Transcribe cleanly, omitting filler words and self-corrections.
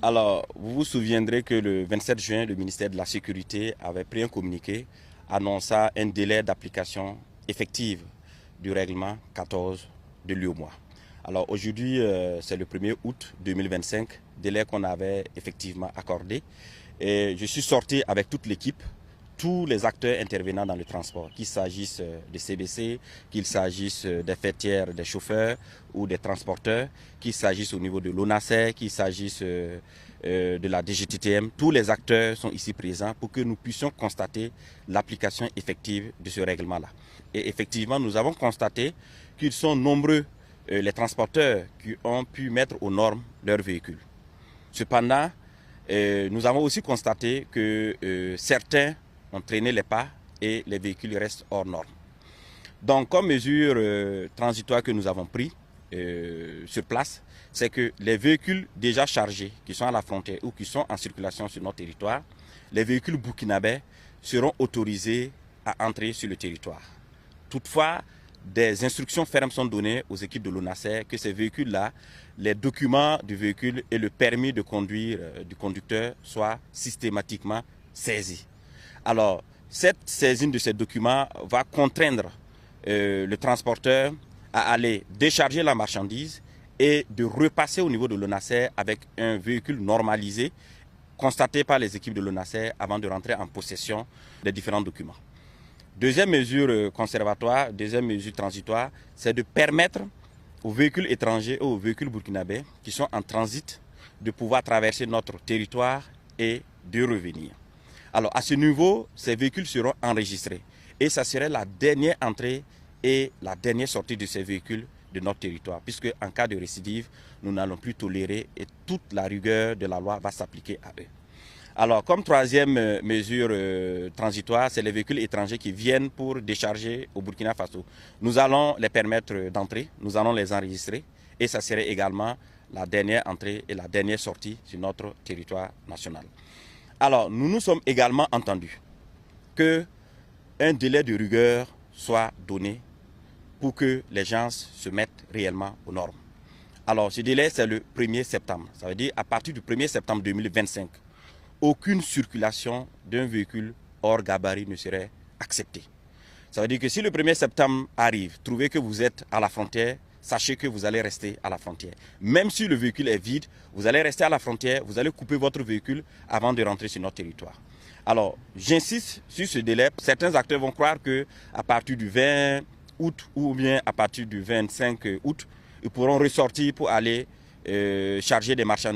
Alors, vous vous souviendrez que le 27 juin, le ministère de la Sécurité avait pris un communiqué annonçant un délai d'application effective du règlement 14 de l'UEMOA. Alors aujourd'hui, c'est le 1er août 2025, délai qu'on avait effectivement accordé. Et je suis sorti avec toute l'équipe, tous les acteurs intervenant dans le transport, qu'il s'agisse des CBC, qu'il s'agisse des fêtières, des chauffeurs ou des transporteurs, qu'il s'agisse au niveau de l'ONASER, qu'il s'agisse de la DGTTM. Tous les acteurs sont ici présents pour que nous puissions constater l'application effective de ce règlement-là. Et effectivement, nous avons constaté qu'ils sont nombreux les transporteurs qui ont pu mettre aux normes leurs véhicules. Cependant, nous avons aussi constaté que certains ont traîné les pas et les véhicules restent hors normes. Donc, comme mesure transitoire que nous avons pris sur place, c'est que les véhicules déjà chargés qui sont à la frontière ou qui sont en circulation sur notre territoire, les véhicules burkinabés seront autorisés à entrer sur le territoire. Toutefois, des instructions fermes sont données aux équipes de l'ONASER que ces véhicules-là, les documents du véhicule et le permis de conduire du conducteur soient systématiquement saisis. Alors, cette saisine de ces documents va contraindre le transporteur à aller décharger la marchandise et de repasser au niveau de l'ONASER avec un véhicule normalisé constaté par les équipes de l'ONASER avant de rentrer en possession des différents documents. Deuxième mesure conservatoire, deuxième mesure transitoire, c'est de permettre aux véhicules étrangers et aux véhicules burkinabés qui sont en transit de pouvoir traverser notre territoire et de revenir. Alors à ce niveau, ces véhicules seront enregistrés et ça serait la dernière entrée et la dernière sortie de ces véhicules de notre territoire, puisque en cas de récidive, nous n'allons plus tolérer et toute la rigueur de la loi va s'appliquer à eux. Alors, comme troisième mesure transitoire, c'est les véhicules étrangers qui viennent pour décharger au Burkina Faso. Nous allons les permettre d'entrer, nous allons les enregistrer et ça serait également la dernière entrée et la dernière sortie sur notre territoire national. Alors, nous nous sommes également entendus qu'un délai de rigueur soit donné pour que les gens se mettent réellement aux normes. Alors, ce délai, c'est le 1er septembre. Ça veut dire à partir du 1er septembre 2025. Aucune circulation d'un véhicule hors gabarit ne serait acceptée. Ça veut dire que si le 1er septembre arrive, trouvez que vous êtes à la frontière, sachez que vous allez rester à la frontière. Même si le véhicule est vide, vous allez rester à la frontière, vous allez couper votre véhicule avant de rentrer sur notre territoire. Alors, j'insiste sur ce délai. Certains acteurs vont croire qu'à partir du 20 août ou bien à partir du 25 août, ils pourront ressortir pour aller charger des marchandises